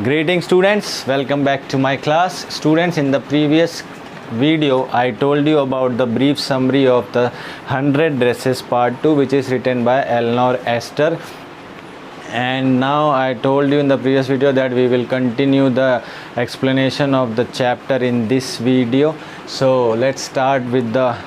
Greeting students, welcome back to my class. Students, in the previous video I told you about the brief summary of the 100 dresses part 2, which is written by Eleanor Esther. And now I told you in the previous video that we will continue the explanation of the chapter in this video. So let's start with the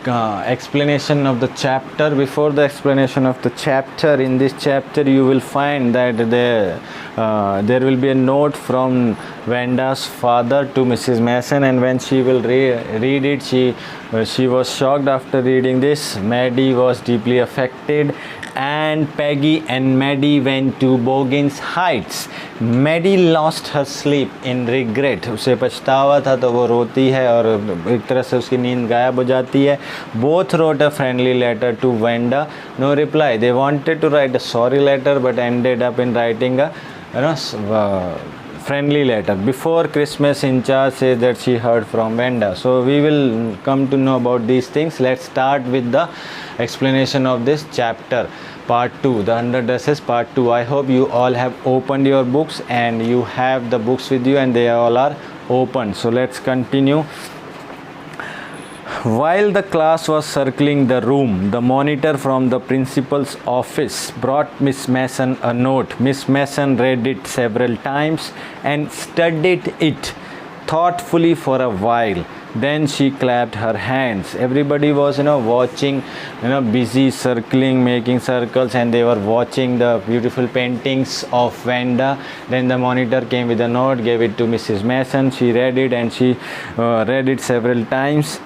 explanation of the chapter. Before the explanation of the chapter, in this chapter you will find that there will be a note from Vanda's father to Mrs. Mason, and when she will read it, she was shocked after reading this. Maddie was deeply affected, and Peggy and Maddie went to Boggins Heights. Maddie lost her sleep in regret. उसे पछतावा था तो वो रोती है और एक तरह से उसकी नींद गायब हो जाती है. Both wrote a friendly letter to Vanda. No reply. They wanted to write a sorry letter but ended up in writing a friendly letter. Before Christmas, Incharge says that she heard from Vanda. So we will come to know about these things. Let's start with the explanation of this chapter. Part 2, the 100 dresses part 2. I hope you all have opened your books and you have the books with you and they all are open. So let's continue. While the class was circling the room, the monitor from the principal's office brought Miss Mason a note. Miss Mason read it several times and studied it thoughtfully for a while. Then she clapped her hands. Everybody was watching, busy circling, making circles, and they were watching the beautiful paintings of Vanda. Then the monitor came with a note, gave it to Mrs. Mason. She read it and she read it several times.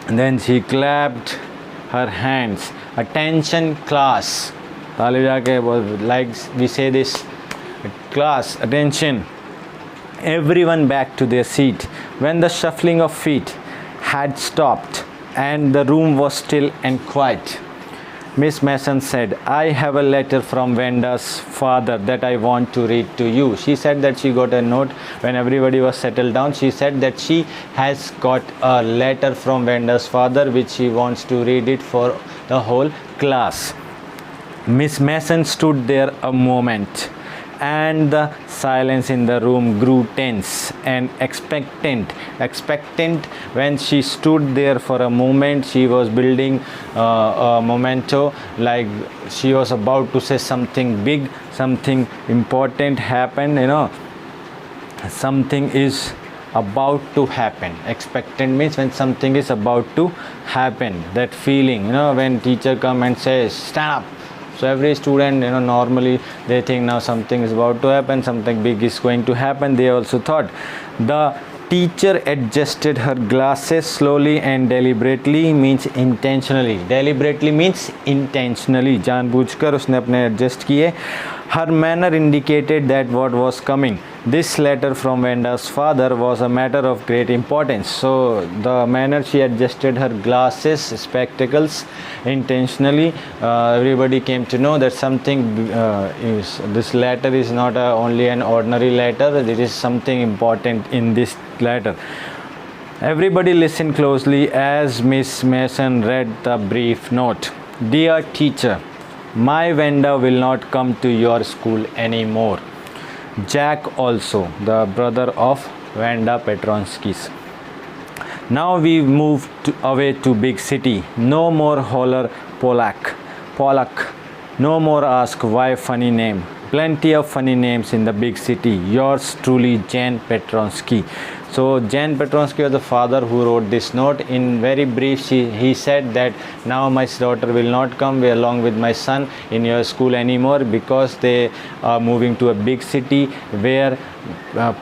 And then she clapped her hands. Attention class. Like we say this, class, attention. Everyone back to their seat. When the shuffling of feet had stopped and the room was still and quiet, Miss Mason said, I have a letter from Vanda's father that I want to read to you. She said that she got a note when everybody was settled down. She said that she has got a letter from Vanda's father which she wants to read it for the whole class. Miss Mason stood there a moment, and the silence in the room grew tense and expectant. When she stood there for a moment, she was building a memento, like she was about to say something big, something important happened, something is about to happen. Expectant means when something is about to happen. That feeling, when teacher come and says stand up. So every student, normally they think now something is about to happen, something big is going to happen. They also thought. The teacher adjusted her glasses slowly and deliberately, means intentionally. Deliberately means intentionally. जानबूझकर उसने अपने adjust किए. Her manner indicated that what was coming. This letter from Vanda's father was a matter of great importance. So the manner she adjusted her glasses, spectacles intentionally, everybody came to know that something this letter is not only an ordinary letter. There is something important in this letter. Everybody listened closely as Miss Mason read the brief note. Dear teacher, my Vanda will not come to your school anymore. Jack also, the brother of Vanda Petronsky's. Now we moved away to big city. No more holler Polak. No more ask why funny name. Plenty of funny names in the big city. Yours truly, Jan Petronsky. So Jan Petronsky was the father who wrote this note. In very brief, he said that now my daughter will not come along with my son in your school anymore because they are moving to a big city where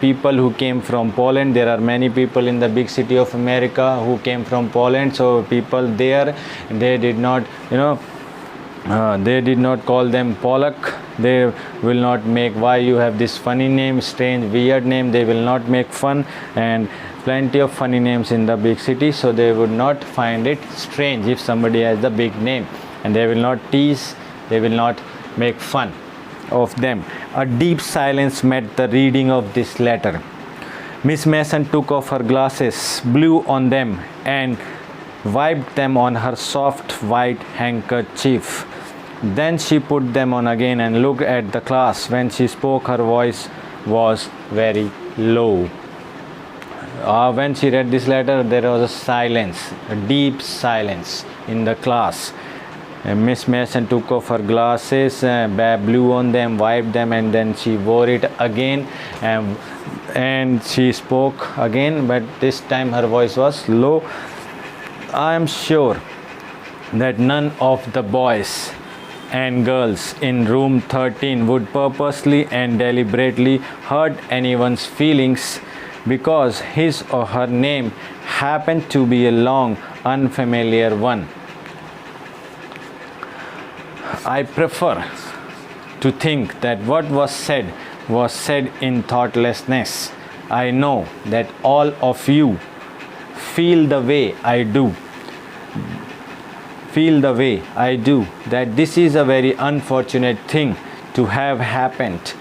people who came from Poland. There are many people in the big city of America who came from Poland. So people there, they did not, they did not call them Polak. They will not make why you have this funny name, strange, weird name. They will not make fun, and plenty of funny names in the big city. So they would not find it strange if somebody has the big name, and they will not tease. They will not make fun of them. A deep silence met the reading of this letter. Miss Mason took off her glasses, blew on them, and wiped them on her soft white handkerchief. Then she put them on again and looked at the class. When she spoke, her voice was very low. When she read this letter, there was a silence, a deep silence in the class. Miss Mason took off her glasses, blew on them, wiped them, and then she wore it again, and she spoke again, but this time her voice was low. I am sure that none of the boys and girls in room 13 would purposely and deliberately hurt anyone's feelings because his or her name happened to be a long, unfamiliar one. I prefer to think that what was said in thoughtlessness. I know that all of you feel the way I do, that this is a very unfortunate thing to have happened,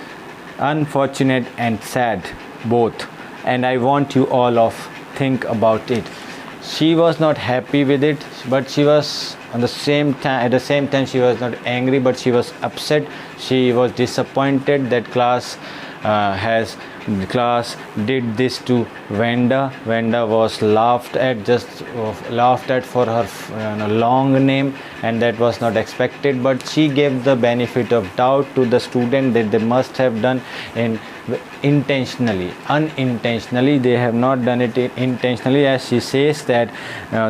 unfortunate and sad both, and I want you all of think about it. She was not happy with it, but she was at the same time she was not angry, but she was upset. She was disappointed that class did this to Venda. Venda was laughed at for her long name, and that was not expected, but she gave the benefit of doubt to the student that they must have done intentionally. Unintentionally, they have not done it intentionally, as she says that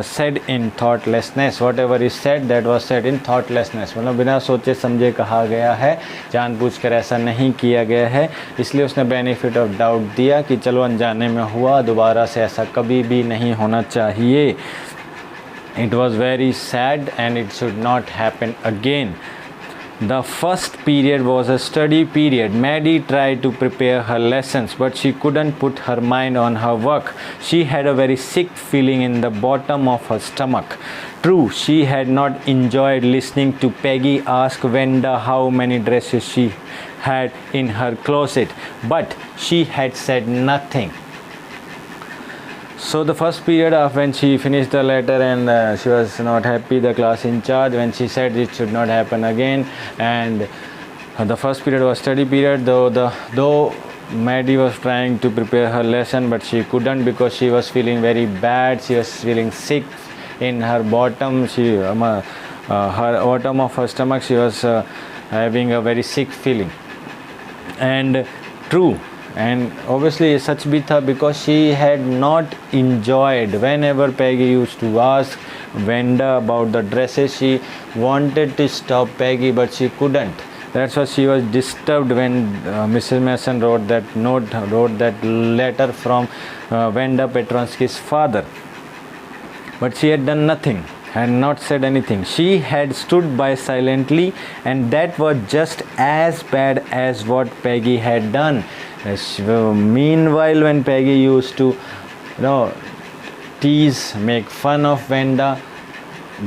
said in thoughtlessness. Whatever is said, that was said in thoughtlessness. मतलब बिना सोचे समझे कहा गया है, जानबूझकर ऐसा नहीं किया गया है, इसलिए उसने बेनिफिट ऑफ डाउट दिया कि चलो अनजाने में हुआ, दोबारा से ऐसा कभी भी नहीं होना चाहिए. It was very sad and it should not happen again. The first period was a study period. Maddie tried to prepare her lessons, but she couldn't put her mind on her work. She had a very sick feeling in the bottom of her stomach. True, she had not enjoyed listening to Peggy ask Venda how many dresses she had in her closet, but she had said nothing. So the first period of when she finished the letter and she was not happy, the class in charge, when she said it should not happen again, and the first period was study period, though Maddie was trying to prepare her lesson, but she couldn't because she was feeling very bad. She was feeling sick in her bottom. Her bottom of her stomach, she was having a very sick feeling. And true, and obviously such भी था because she had not enjoyed. Whenever Peggy used to ask Venda about the dresses, she wanted to stop Peggy, but she couldn't. That's why she was disturbed when Mrs. Mason wrote that letter from Venda Petronsky's father. But she had done nothing, had not said anything. She had stood by silently, and that was just as bad as what Peggy had done. Meanwhile, when Peggy used to tease, make fun of Venda,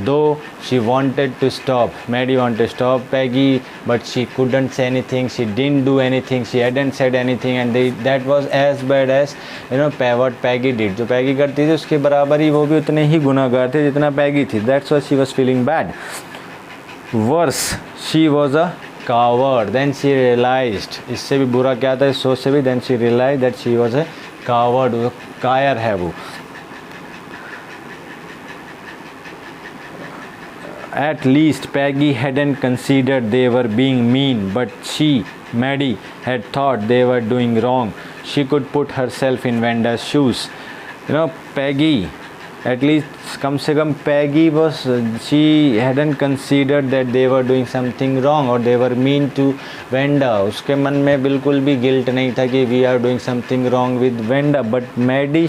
though she wanted to stop, Maddie wanted to stop Peggy, but she couldn't say anything. She didn't do anything. She hadn't said anything, and that was as bad as what Peggy did. जो Peggy करती थी उसके बराबर ही वो भी उतने ही गुनाहगार थे जितना Peggy थी. That's why she was feeling bad. Worse, she was a coward. Then she realized, इससे भी बुरा क्या था इस सोच से भी, then she realized that she was a coward. वो कायर है वो. At least Peggy hadn't considered they were being mean, but she, Maddie, had thought they were doing wrong. She could put herself in Venda's shoes. Peggy, at least कम से कम Peggy she hadn't considered that they were doing something wrong or they were mean to Venda. उसके मन में बिल्कुल भी guilt नहीं था कि we are doing something wrong with Venda. But Maddie,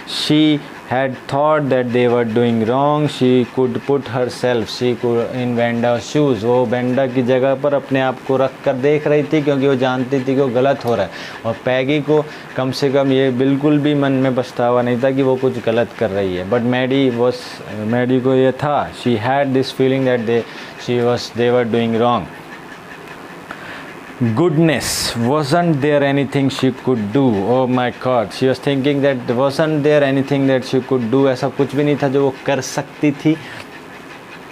she had thought that they were doing wrong. She could put herself in Venda's shoes. वो Venda की जगह पर अपने आप को रख कर देख रही थी, क्योंकि वो जानती थी कि वो गलत हो रहा है. और Peggy को कम से कम ये बिल्कुल भी मन में पछतावा नहीं था कि वो कुछ गलत कर रही है. But Maddie को ये था, she had this feeling that they were doing wrong. Goodness, wasn't there anything she could do? Oh my God, she was thinking that wasn't there anything that she could do? ऐसा कुछ भी नहीं था जो वो कर सकती थी.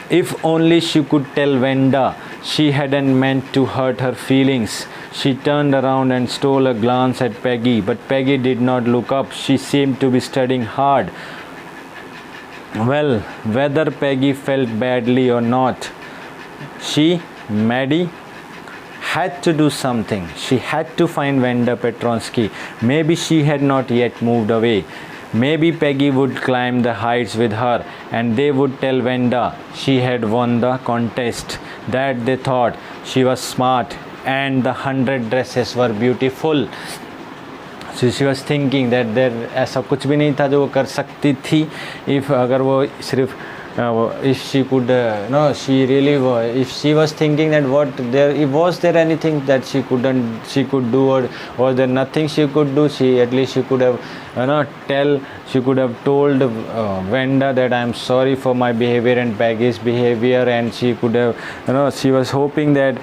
If only she could tell Venda She hadn't meant to hurt her feelings. She turned around and stole a glance at Peggy, but Peggy did not look up. She seemed to be studying hard. Well, whether Peggy felt badly or not, Maddie, had to do something. She had to find Venda Petronsky. Maybe she had not yet moved away. Maybe Peggy would climb the heights with her and they would tell Venda she had won the contest, that they thought she was smart and the 100 dresses were beautiful. So she was thinking that there ऐसा कुछ भी नहीं था जो वो कर सकती थी, if अगर वो सिर्फ if she could she really if she was thinking that was there anything that she could do, or was there nothing she could do, at least she could have she could have told Venda that I am sorry for my behavior and Peggy's behavior, and she could have she was hoping that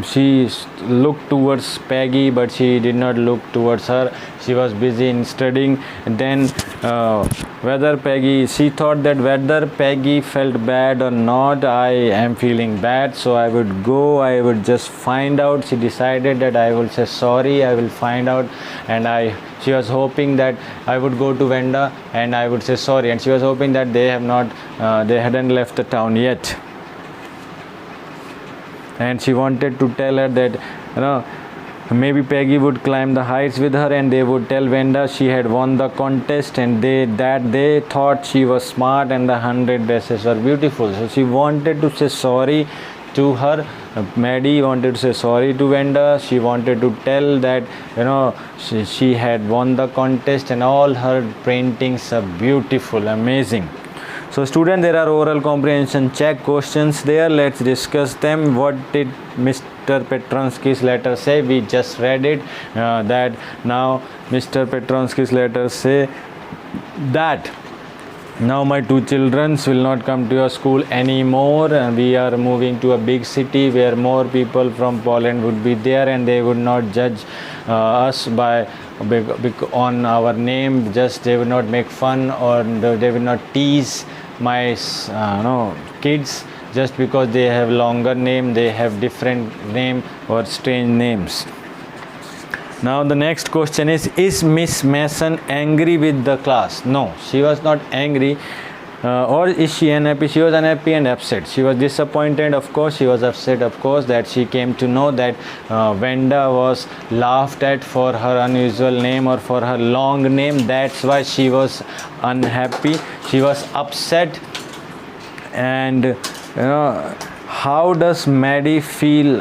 she looked towards Peggy, but she did not look towards her. She was busy in studying. And then she thought that whether Peggy felt bad or not, I am feeling bad, so I would just find out. She decided that I will say sorry, I will find out, and she was hoping that I would go to Venda and I would say sorry, and she was hoping that they hadn't left the town yet. And she wanted to tell her that maybe Peggy would climb the heights with her and they would tell Venda she had won the contest, and they thought she was smart and the 100 dresses were beautiful. So she wanted to say sorry to her. Maddie wanted to say sorry to Venda. She wanted to tell that she had won the contest and all her paintings are beautiful, amazing. So student, there are oral comprehension check questions there. Let's discuss them. What did Mr. Petronsky's letter say? We just read it. That now Mr. Petronsky's letter say that now my 2 children will not come to your school anymore. We are moving to a big city where more people from Poland would be there, and they would not judge us on our name. Just they would not make fun, or they would not tease my kids just because they have longer name, they have different name or strange names. Now the next question is Miss Mason angry with the class? No, she was not angry. Or is she unhappy? She was unhappy and upset. She was disappointed, of course. She was upset, of course, that she came to know that Venda was laughed at for her unusual name or for her long name. That's why she was unhappy. She was upset. And how does Maddie feel?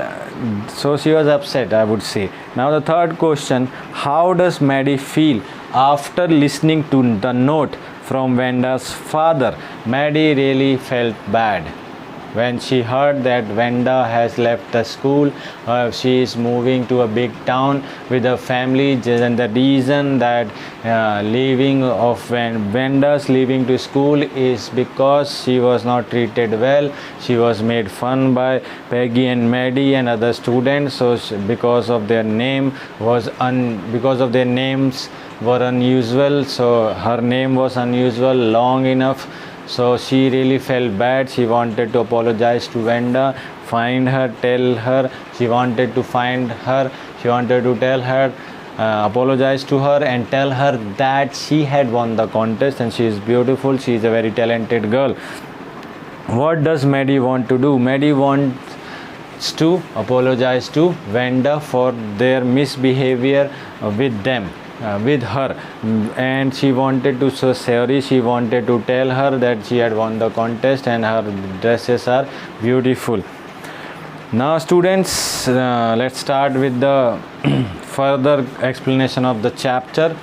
So she was upset, I would say. Now the third question, how does Maddie feel after listening to the note from Venda's father? Maddie really felt bad when she heard that Venda has left the school. She is moving to a big town with her family, and the reason that Venda's leaving to school is because she was not treated well. She was made fun by Peggy and Maddie and other students. So because of their names were unusual, so her name was unusual, long enough. So she really felt bad. She wanted to apologize to Venda, find her, tell her. She wanted to find her. She wanted to tell her, apologize to her and tell her that she had won the contest and she is beautiful. She is a very talented girl. What does Maddie want to do? Maddie wants to apologize to Venda for their misbehavior with them. With her, and she wanted to say sorry. She wanted to tell her that she had won the contest and her dresses are beautiful. Now students, let's start with the further explanation of the chapter.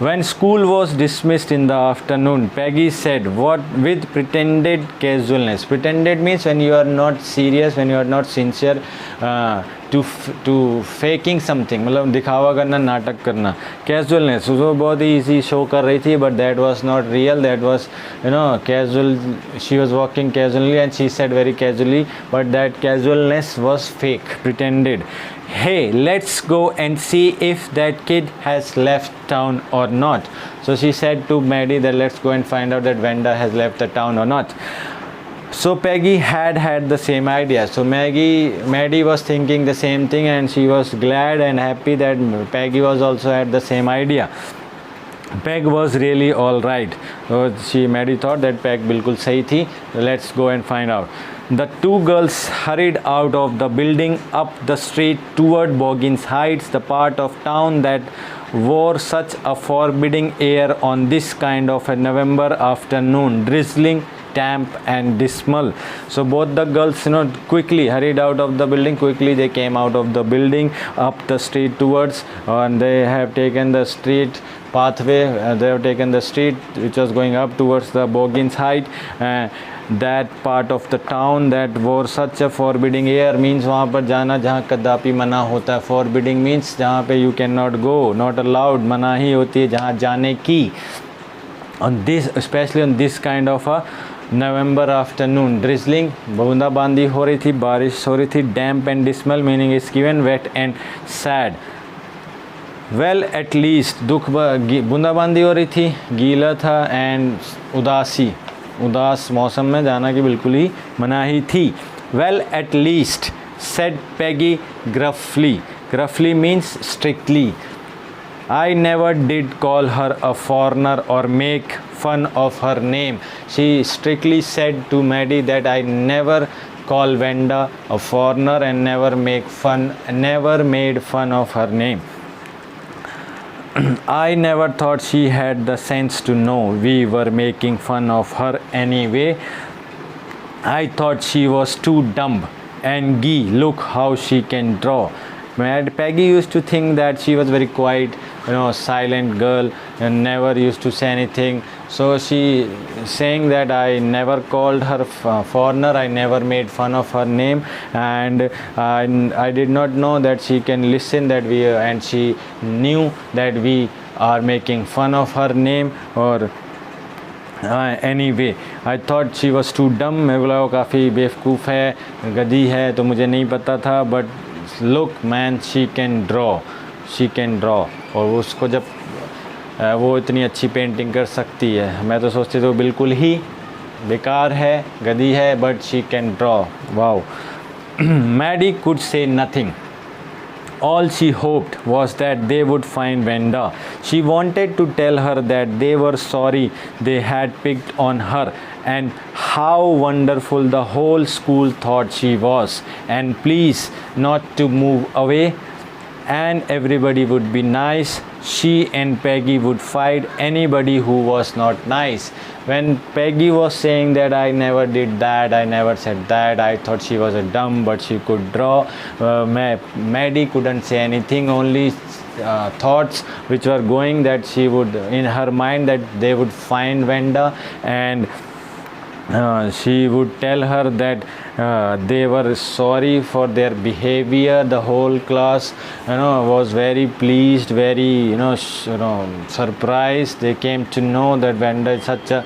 When school was dismissed in the afternoon, Peggy said, with pretended casualness. Pretended means when you are not serious, when you are not sincere, to faking something, मतलब दिखावा करना, नाटक करना. Casualness, उसको बहुत ही easy show कर रही थी, but that was not real. That was casual. She was walking casually and she said very casually, but that casualness was fake, pretended. Hey, let's go and see if that kid has left town or not. So she said to Maddie that let's go and find out that Venda has left the town or not. So Peggy had the same idea. So Maddie was thinking the same thing, and she was glad and happy that Peggy was also had the same idea. Peg was really all right. Maddie thought that Peg बिल्कुल सही थी. Let's go and find out. The two girls hurried out of the building up the street toward Boggins Heights, the part of town that wore such a forbidding air on this kind of a November afternoon, drizzling, damp and dismal. So both the girls, quickly hurried out of the building. Quickly they came out of the building up the street towards, and they have taken the street pathway. They have taken the street which was going up towards the Boggins Height. That part of the town that wore such a forbidding air means वहाँ पर जाना जहाँ कदापि मना होता है. Forbidding means जहाँ पे you cannot go, not allowed, मनाही होती है जहाँ जाने की. On this, especially on this kind of a November afternoon, drizzling, बूंदाबांदी हो रही थी, बारिश हो रही थी. Damp and dismal meaning is given, wet and sad. Well, at least दुख बूंदाबांदी हो रही थी, गीला था, and उदास मौसम में जाना की बिल्कुल ही मनाही थी. Well, at least, said Peggy gruffly. Gruffly means strictly. I never did call her a foreigner or make fun of her name. She strictly said to Maddie that I never call Wenda a foreigner and never made fun of her name. I never thought she had the sense to know we were making fun of her anyway. I thought she was too dumb. And gee, look how she can draw. Peggy used to think that she was very quiet, silent girl, and never used to say anything. So she saying that I never called her foreigner, I never made fun of her name, and I did not know that she can listen and she knew that we are making fun of her name or anyway. I thought she was too dumb. मैं बोला वो काफ़ी बेवकूफ़ है, गधी है, तो मुझे नहीं पता था. But look man, she can draw. और उसको जब वो इतनी अच्छी पेंटिंग कर सकती है, मैं तो सोचती तो बिल्कुल ही बेकार है, गधी है, but she can draw. Wow. Maddie could say nothing. All she hoped was that they would find Wenda. She wanted to tell her that they were sorry they had picked on her and how wonderful the whole school thought she was, and please not to move away, and everybody would be nice. She and Peggy would fight anybody who was not nice. When Peggy was saying that I never did that, I never said that, I thought she was a dumb but she could draw, Maddie couldn't say anything, only thoughts which were going that she would, in her mind, that they would find Wenda, and she would tell her that they were sorry for their behavior. The whole class was very pleased, very surprised. They came to know that Wenda is such a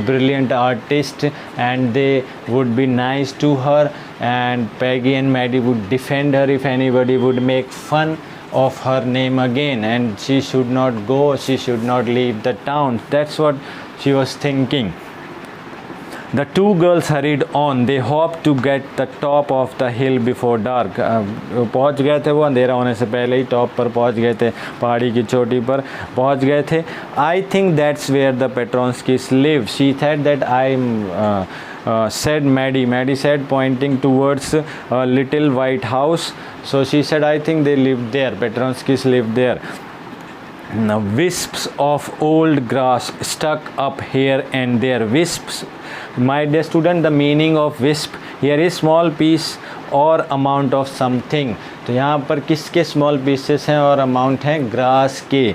brilliant artist, and they would be nice to her, and Peggy and Maddie would defend her if anybody would make fun of her name again, and she should not go, she should not leave the town. That's what she was thinking. The two girls hurried on. They hoped to get the top of the hill before dark. पहुंच गए थे वो, अंधेरा होने से पहले ही top पर पहुंच गए थे, पहाड़ी की चोटी पर पहुंच गए थे. I think that's where the Petronskis live. She said that said Maddie. Maddie said, pointing towards a little white house. So she said, I think they lived there. Petronskis lived there. Now, wisps of old grass stuck up here and there. Wisps, my dear student, the meaning of wisp here is small piece or amount of something. तो यहाँ पर किसके small pieces हैं और amount हैं grass के.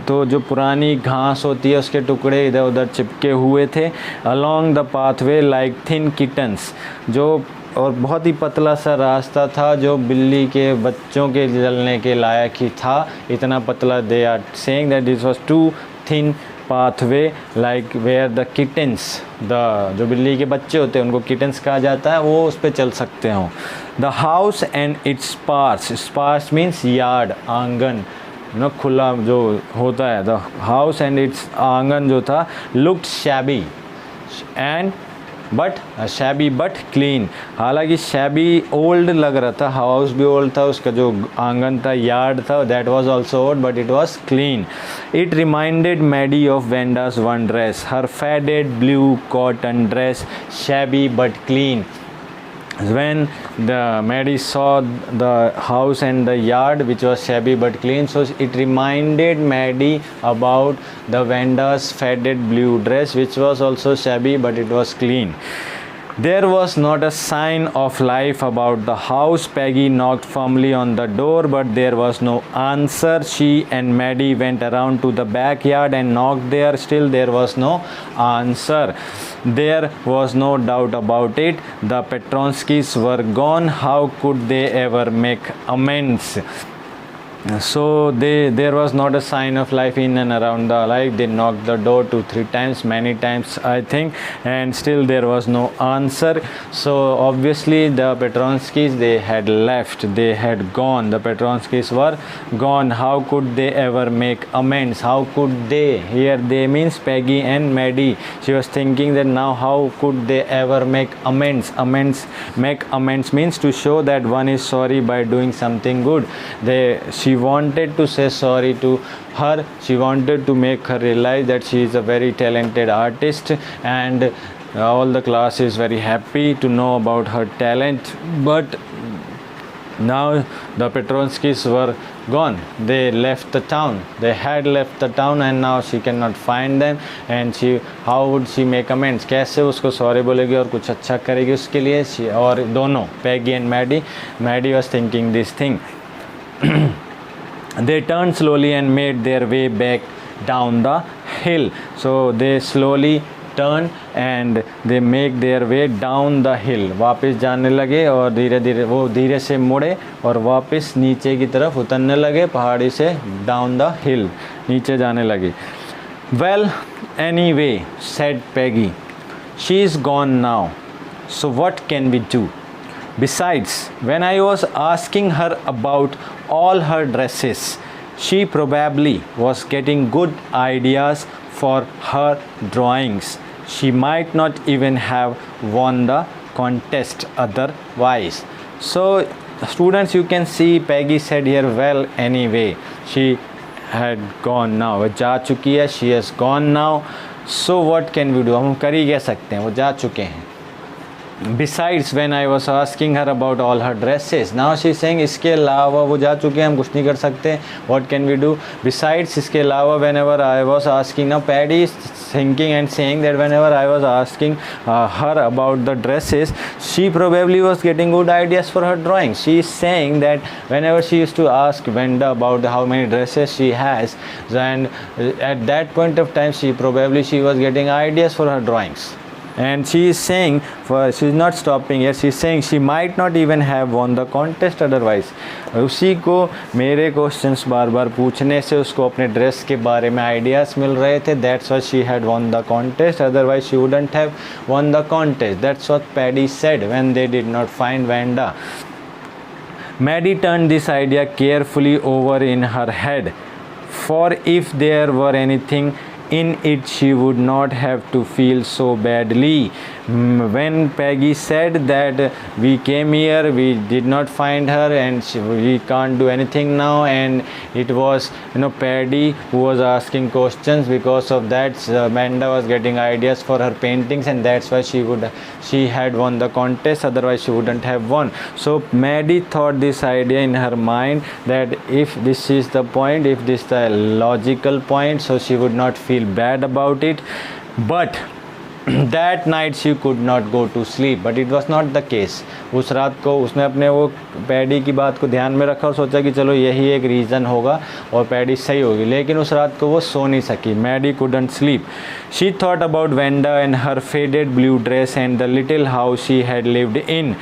तो जो पुरानी घास होती है उसके टुकड़े इधर उधर चिपके हुए थे. Along the pathway like thin kittens, जो और बहुत ही पतला सा रास्ता था जो बिल्ली के बच्चों के चलने के लायक ही था, इतना पतला. They are saying that this was too thin pathway like where the kittens, जो बिल्ली के बच्चे होते हैं उनको kittens कहा जाता है, वो उस पर चल सकते हो. The house and its sparse means yard, आंगन, खुला जो होता है. The house and its आंगन जो था looked shabby and but shabby but clean. हालांकि शैबी ओल्ड लग रहा था, हाउस भी ओल्ड था, उसका जो आंगन था, यार्ड था, that was also old, but it was clean. It reminded Maddie of Wanda's one dress, her faded blue cotton dress, shabby but clean. When the Maddie saw the house and the yard, which was shabby but clean, so it reminded Maddie about the vendor's faded blue dress, which was also shabby but it was clean. There was not a sign of life about the house. Peggy knocked firmly on the door, but there was no answer. She and Maddie went around to the backyard and knocked there. Still, there was no answer. There was no doubt about it. The Petronskis were gone. How could they ever make amends? So there was not a sign of life in and around the life. They knocked the door 2-3 times, many times I think, and still there was no answer. So obviously the Petronskis, they had left, they had gone. The Petronskis were gone. How could they ever make amends? How could they, here they means Peggy and Maddie. She was thinking that now how could they ever make amends? Make amends means to show that one is sorry by doing something good. She wanted to say sorry to her. She wanted to make her realize that she is a very talented artist, and all the class is very happy to know about her talent. But now the Petronskis were gone. They left the town. They had left the town, and now she cannot find them. And how would she make amends? कैसे उसको sorry बोलेगी और कुछ अच्छा करेगी उसके लिए? और दोनों Peggy and Maddie was thinking this thing. They turned slowly and made their way back down the hill. So they slowly turned and they make their way down the hill. वापस जाने लगे और धीरे धीरे वो धीरे से मुड़े और वापस नीचे की तरफ उतरने लगे, पहाड़ी से down the hill, नीचे जाने लगे. Well, anyway, said Peggy, she is gone now. So what can we do? Besides, when I was asking her about all her dresses, she probably was getting good ideas for her drawings. She might not even have won the contest otherwise. So students, you can see Peggy said here, well, anyway, she had gone now. वो जा चुकी है, she has gone now. So what can we do? हम कर ही क्या सकते हैं, वो जा चुके हैं. Besides, when I was asking her about all her dresses, now she is saying इसके अलावा वो जा चुके हैं, हम कुछ नहीं कर सकते. What can we do? Besides, इसके अलावा whenever I was asking, now Paddy is thinking and saying that whenever I was asking her about the dresses, she probably was getting good ideas for her drawing. She is saying that whenever she used to ask Venda about how many dresses she has, and at that point of time she was getting ideas for her drawings. And she is saying, she is not stopping here, she is saying she might not even have won the contest otherwise. उसी को मेरे questions बार बार पूछने से उसको अपने dress के बारे में आइडियाज़ मिल रहे थे. That's why she had won the contest, otherwise she wouldn't have won the contest. That's what Paddy said when they did not find Vanda. Maddie turned this idea carefully over in her head, for if there were anything in it, she would not have to feel so badly. When Peggy said that we came here, we did not find her, and we can't do anything now, and it was Paddy who was asking questions. Because of that, Amanda was getting ideas for her paintings, and that's why she had won the contest. Otherwise, she wouldn't have won. So Maddie thought this idea in her mind that if this is the point, if this is the logical point, so she would not feel bad about it. But that night she could not go to sleep. But it was not the case. उस रात को उसने अपने वो paddy की बात को ध्यान में रखा और सोचा कि चलो यही एक रीज़न होगा और पैडी सही होगी, लेकिन उस रात को वो सो नहीं सकी. Maddie couldn't sleep. She thought about Vanda and her faded blue dress and the little house she had lived in.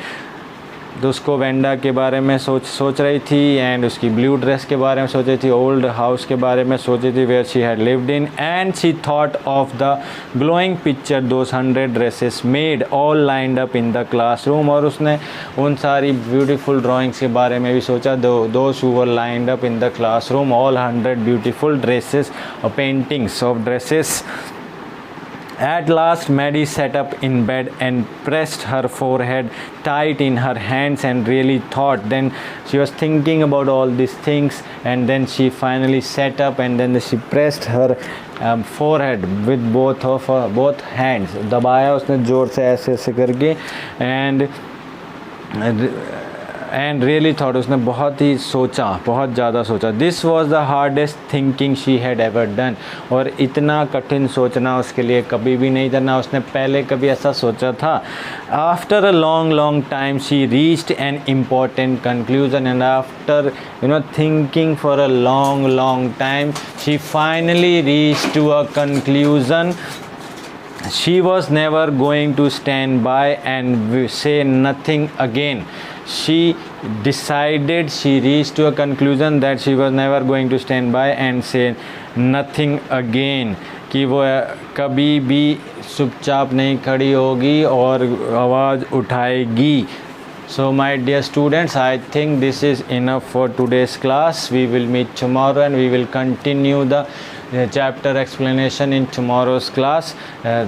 तो उसको वेंडा के बारे में सोच रही थी, एंड उसकी ब्लू ड्रेस के बारे में सोच रही थी, ओल्ड हाउस के बारे में सोच रही थी where she had lived in, and she thought of the glowing picture those 100 dresses made all lined up in the classroom. और उसने उन सारी ब्यूटीफुल ड्राइंग्स के बारे में भी सोचा, those who were lined up in the classroom, all 100 beautiful dresses और paintings of dresses. At last, Maddie sat up in bed and pressed her forehead tight in her hands and really thought. Then she was thinking about all these things, and then she finally sat up and then she pressed her forehead with both hands. दबाया उसने जोर से ऐसे ऐसे करके and really thought, उसने बहुत ही सोचा, बहुत ज़्यादा सोचा. This was the hardest thinking she had ever done. और इतना कठिन सोचना उसके लिए कभी भी नहीं था, ना उसने पहले कभी ऐसा सोचा था. After a long long time she reached an important conclusion, and after thinking for a long long time she finally reached to a conclusion. She was never going to stand by and say nothing again. She decided, she reached to a conclusion that she was never going to stand by and say nothing again. कि वो कभी भी चुपचाप नहीं खड़ी होगी और आवाज़ उठाएगी. So my dear students, I think this is enough for today's class. We will meet tomorrow and we will continue the chapter explanation in tomorrow's class.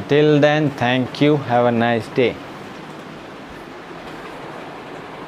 Till then, thank you. Have a nice day.